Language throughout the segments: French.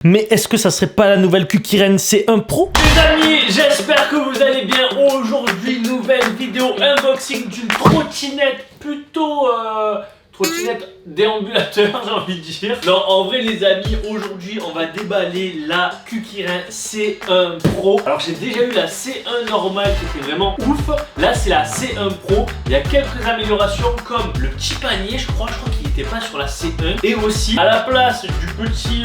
Mais est-ce que ça serait pas la nouvelle Kukiren C1 Pro? Les amis, j'espère que vous allez bien. Aujourd'hui, nouvelle vidéo unboxing d'une trottinette plutôt... trottinette déambulateur, j'ai envie de dire. Non, en vrai les amis, aujourd'hui on va déballer la Kukiren C1 Pro. Alors j'ai déjà eu la C1 normale qui était vraiment ouf. Là c'est la C1 Pro. Il y a quelques améliorations comme le petit panier, je crois qu'il n'était pas sur la C1. Et aussi à la place du petit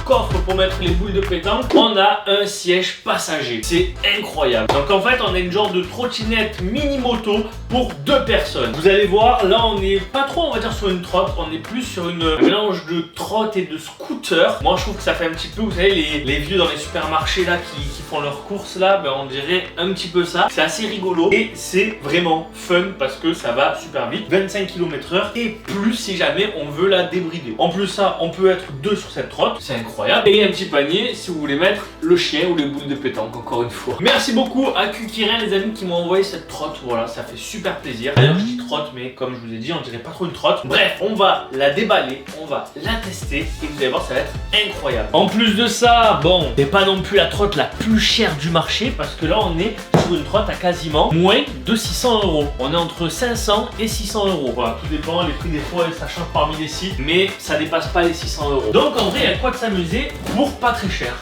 coffre pour mettre les boules de pétanque, on a un siège passager. C'est incroyable. Donc en fait on a une genre de trottinette mini moto pour 2 personnes. Vous allez voir, là on est pas trop on va dire sur une trotte, on est plus sur un mélange de trotte et de scooter. Moi je trouve que ça fait un petit peu, vous savez les vieux dans les supermarchés là qui font leurs courses là, ben, on dirait un petit peu ça. C'est assez rigolo et c'est vraiment fun parce que ça va super vite, 25 km/h et plus si jamais on veut la débrider. En plus ça, on peut être 2 sur cette trotte, c'est incroyable. Et un petit panier si vous voulez mettre le chien ou les boules de pétanque encore une fois. Merci beaucoup à Kukiren les amis qui m'ont envoyé cette trotte, voilà ça fait super plaisir. D'ailleurs je dis trotte mais comme je vous ai dit on dirait pas trop une trotte. Bref, on va la déballer, on va la tester et vous allez voir ça va être incroyable. En plus de ça, bon, c'est pas non plus la trotte la plus chère du marché parce que là on est sur une trotte à quasiment moins de 600 €. On est entre 500 et 600 €. Voilà, tout dépend, les prix des fois ça change parmi les sites, mais ça dépasse pas les 600 €. Donc en vrai, il y a quoi de s'amuser pour pas très cher.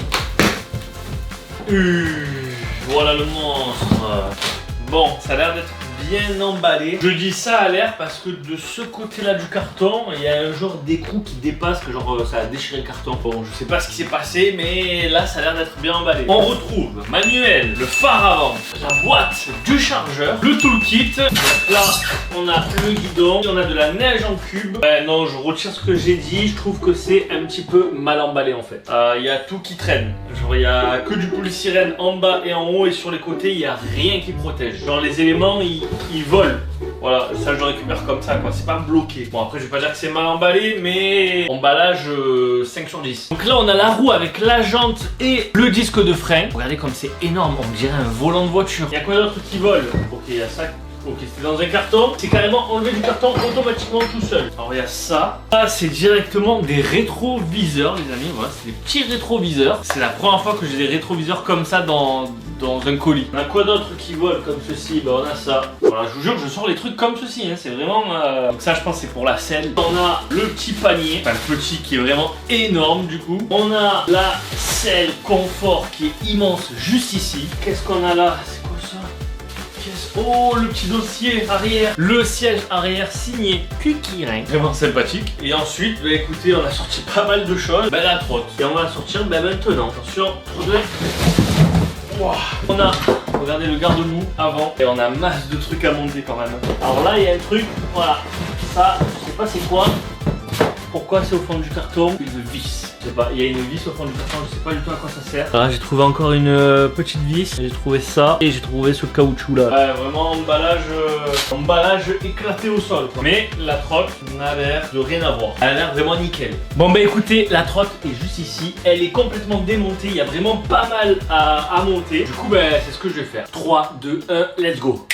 Voilà le monstre. Bon, ça a l'air d'être bien emballé. Je dis ça à l'air parce que de ce côté là du carton il y a un genre d'écrou qui dépasse, que genre ça a déchiré le carton. Bon je sais pas ce qui s'est passé mais là ça a l'air d'être bien emballé. On retrouve manuel, le phare avant, la boîte du chargeur, le toolkit. Là on a le guidon, on a de la neige en cube. Non je retire ce que j'ai dit, je trouve que c'est un petit peu mal emballé en fait. Il y a tout qui traîne, genre il y a que du polystyrène en bas et en haut et sur les côtés il y a rien qui protège. Genre les éléments ils volent. Voilà, ça je le récupère comme ça quoi, c'est pas bloqué. Bon après je vais pas dire que c'est mal emballé mais emballage 5 sur 10. Donc là on a la roue avec la jante et le disque de frein. Regardez comme c'est énorme, on dirait un volant de voiture. Il y a quoi d'autre qui vole? Ok il y a ça. Ok, c'était dans un carton, c'est carrément enlevé du carton automatiquement tout seul. Alors il y a ça, ça c'est directement des rétroviseurs les amis, voilà c'est des petits rétroviseurs. C'est la première fois que j'ai des rétroviseurs comme ça dans un colis. On a quoi d'autre qui vole comme ceci? Bah on a ça. Voilà je vous jure je sors les trucs comme ceci, hein. C'est vraiment... Donc ça je pense c'est pour la selle. On a le petit panier, enfin le petit qui est vraiment énorme du coup. On a la selle confort qui est immense juste ici. Qu'est-ce qu'on a là? C'est quoi ça? Oh le petit dossier arrière, le siège arrière signé Kukiren, vraiment sympathique. Et ensuite, bah écoutez, on a sorti pas mal de choses. Bah la trotte, et on va la sortir maintenant. Attention, wow. On a, regardez le garde-boue avant, et on a masse de trucs à monter quand même. Alors là il y a un truc, voilà, ça, je sais pas c'est quoi. Pourquoi c'est au fond du carton? Une vis. Je sais pas, il y a une vis au fond du carton, je sais pas du tout à quoi ça sert. Là j'ai trouvé encore une petite vis, j'ai trouvé ça et j'ai trouvé ce caoutchouc là. Ouais, vraiment emballage éclaté au sol quoi. Mais la trotte n'a l'air de rien avoir. Elle a l'air vraiment nickel. Bon bah écoutez, la trotte est juste ici, elle est complètement démontée, il y a vraiment pas mal à monter. Du coup bah c'est ce que je vais faire. 3, 2, 1, let's go.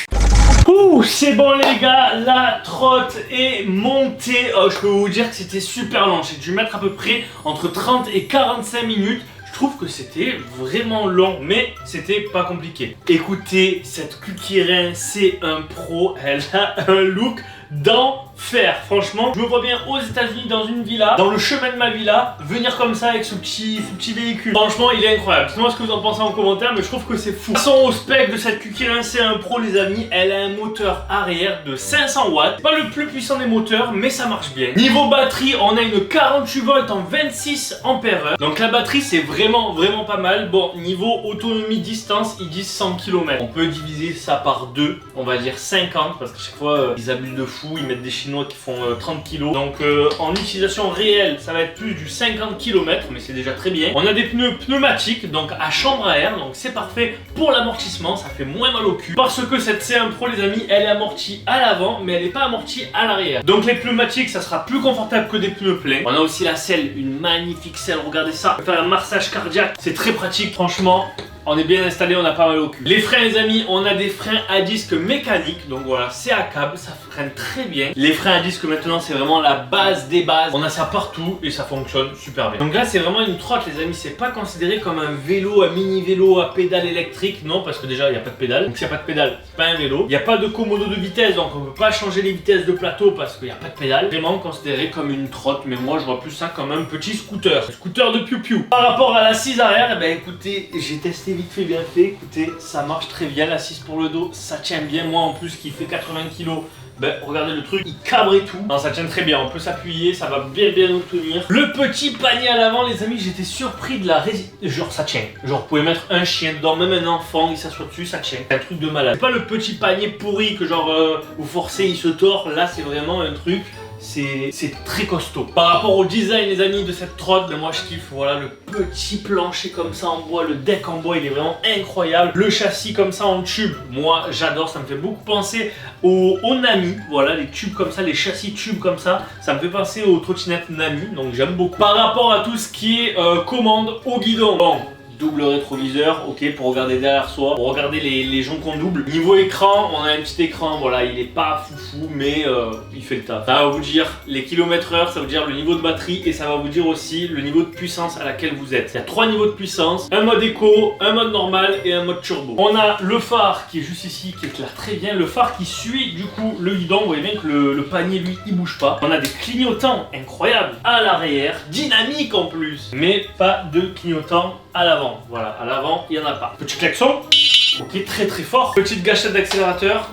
Ouh, c'est bon les gars, la trotte est montée. Oh, je peux vous dire que c'était super long. J'ai dû mettre à peu près entre 30 et 45 minutes. Je trouve que c'était vraiment long, mais c'était pas compliqué. Écoutez, cette Kukiren C1 Pro, elle a un look d'enfer. Franchement, je me vois bien aux États-Unis dans une villa, dans le chemin de ma villa, venir comme ça avec ce petit véhicule. Franchement, il est incroyable. Dites-moi ce que vous en pensez en commentaire, mais je trouve que c'est fou. Passons au spec de cette Kukiren C1 Pro, les amis. Elle a un moteur arrière de 500 watts. Pas le plus puissant des moteurs, mais ça marche bien. Niveau batterie, on a une 48 volts en 26 ampères-heure. Donc la batterie, c'est vraiment pas mal. Bon, niveau autonomie distance, ils disent 100 km. On peut diviser ça par 2, on va dire 50, parce qu'à chaque fois, ils abusent de fou. Ils mettent des Chinois qui font 30 kg. Donc en utilisation réelle, ça va être plus du 50 km, mais c'est déjà très bien. On a des pneus pneumatiques, donc à chambre à air, donc c'est parfait pour l'amortissement, ça fait moins mal au cul. Parce que cette C1 Pro, les amis, elle est amortie à l'avant, mais elle n'est pas amortie à l'arrière. Donc les pneumatiques, ça sera plus confortable que des pneus pleins. On a aussi la selle, une magnifique selle, regardez ça. On peut faire un massage cardiaque, c'est très pratique, franchement. On est bien installé, on a pas mal au cul. Les freins les amis, on a des freins à disque mécaniques. Donc voilà, c'est à câble, ça freine très bien. Les freins à disque maintenant c'est vraiment la base des bases. On a ça partout et ça fonctionne super bien. Donc là c'est vraiment une trotte les amis, c'est pas considéré comme un vélo, un mini vélo à pédale électrique. Non, parce que déjà il n'y a pas de pédale. Donc s'il n'y a pas de pédale, c'est pas un vélo. Il n'y a pas de commodo de vitesse, donc on peut pas changer les vitesses de plateau parce qu'il n'y a pas de pédale. Vraiment considéré comme une trotte, mais moi je vois plus ça comme un petit scooter. Un scooter de piou-piou. Par rapport à l'assise arrière, eh ben écoutez, j'ai testé vite fait bien fait. Écoutez, ça marche très bien. L'assise pour le dos, ça tient bien. Moi en plus qui fait 80 kg. Ben regardez le truc, il cabre et tout. Non, ça tient très bien, on peut s'appuyer, ça va bien nous tenir. Le petit panier à l'avant les amis, j'étais surpris de la résistance. Genre ça tient, genre vous pouvez mettre un chien dedans, même un enfant, il s'assoit dessus, ça tient. C'est un truc de malade. C'est pas le petit panier pourri que genre vous forcez, il se tord. Là c'est vraiment un truc, c'est très costaud. Par rapport au design les amis de cette trotte, ben moi je kiffe. Voilà le petit plancher comme ça en bois, le deck en bois il est vraiment incroyable. Le châssis comme ça en tube, moi j'adore, ça me fait beaucoup penser au Nami. Voilà les tubes comme ça, les châssis tubes comme ça me fait penser aux trottinettes Nami, donc j'aime beaucoup. Par rapport à tout ce qui est commande au guidon, bon, double rétroviseur, ok, pour regarder derrière soi, pour regarder les gens qu'on double. Niveau écran, on a un petit écran, voilà, il est pas foufou, mais il fait le taf. Ça va vous dire les kilomètres/heure, ça va vous dire le niveau de batterie et ça va vous dire aussi le niveau de puissance à laquelle vous êtes. Il y a 3 niveaux de puissance, un mode éco, un mode normal et un mode turbo. On a le phare qui est juste ici, qui éclaire très bien, le phare qui suit du coup le guidon, vous voyez bien que le panier lui il bouge pas. On a des clignotants incroyables à l'arrière, dynamiques en plus, mais pas de clignotants à l'avant. Voilà, à l'avant, il n'y en a pas. Petit klaxon, ok, très fort. Petite gâchette d'accélérateur.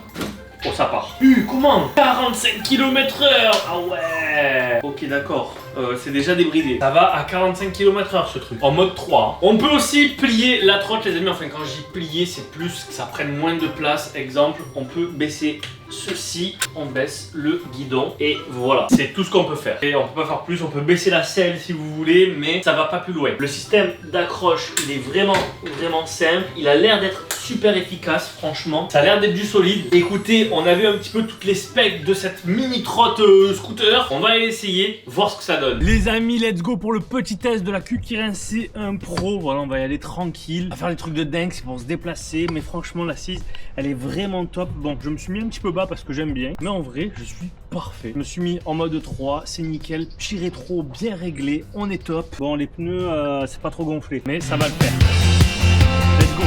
Oh, ça part. Comment 45 km/h. Ah ouais. Ok, d'accord. C'est déjà débridé. Ça va à 45 km/h ce truc. En mode 3. On peut aussi plier la trotte les amis. Enfin quand je dis plier c'est plus que ça prenne moins de place. Exemple, on peut baisser ceci. On baisse le guidon. Et voilà. C'est tout ce qu'on peut faire. Et on peut pas faire plus. On peut baisser la selle si vous voulez. Mais ça va pas plus loin. Le système d'accroche il est vraiment simple. Il a l'air d'être super efficace franchement. Ça a l'air d'être du solide. Écoutez, on a vu un petit peu toutes les specs de cette mini trotte scooter. On va aller essayer. Voir ce que ça donne. Les amis, let's go pour le petit test de la Q-Kirin C1 Pro. Voilà, on va y aller tranquille. On va faire des trucs de dingue, c'est pour se déplacer. Mais franchement, l'assise, elle est vraiment top. Bon, je me suis mis un petit peu bas parce que j'aime bien. Mais en vrai, je suis parfait. Je me suis mis en mode 3, c'est nickel. Petit rétro bien réglé, on est top. Bon, les pneus, c'est pas trop gonflé. Mais ça va le faire. Let's go.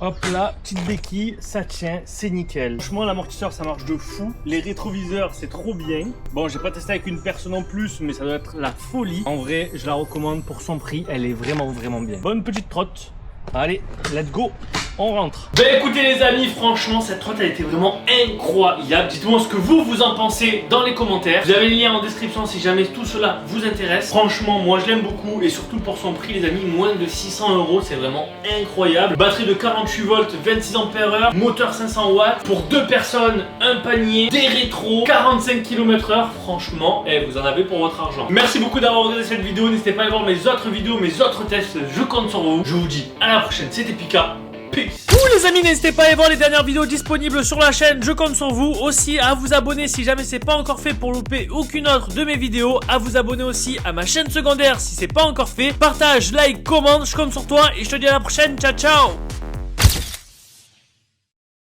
Hop là, petite béquille, ça tient, c'est nickel. Franchement, l'amortisseur, ça marche de fou. Les rétroviseurs, c'est trop bien. Bon, j'ai pas testé avec une personne en plus, mais ça doit être la folie. En vrai, je la recommande pour son prix. Elle est vraiment bien. Bonne petite trotte. Allez, let's go. On rentre. Ben écoutez les amis, franchement cette trotte elle était vraiment incroyable. Dites-moi ce que vous en pensez dans les commentaires. Vous avez le lien en description si jamais tout cela vous intéresse. Franchement moi je l'aime beaucoup et surtout pour son prix les amis, moins de 600 €, c'est vraiment incroyable. Batterie de 48 volts, 26 ampères-heure, moteur 500 watts. Pour 2 personnes, un panier, des rétros, 45 km/h. Franchement, vous en avez pour votre argent. Merci beaucoup d'avoir regardé cette vidéo. N'hésitez pas à aller voir mes autres vidéos, mes autres tests. Je compte sur vous. Je vous dis à la prochaine, c'était Pika. Peace. Les amis, n'hésitez pas à aller voir les dernières vidéos disponibles sur la chaîne, je compte sur vous. Aussi à vous abonner si jamais c'est pas encore fait pour louper aucune autre de mes vidéos. À vous abonner aussi à ma chaîne secondaire si c'est pas encore fait. Partage, like, commente, je compte sur toi et je te dis à la prochaine, ciao ciao.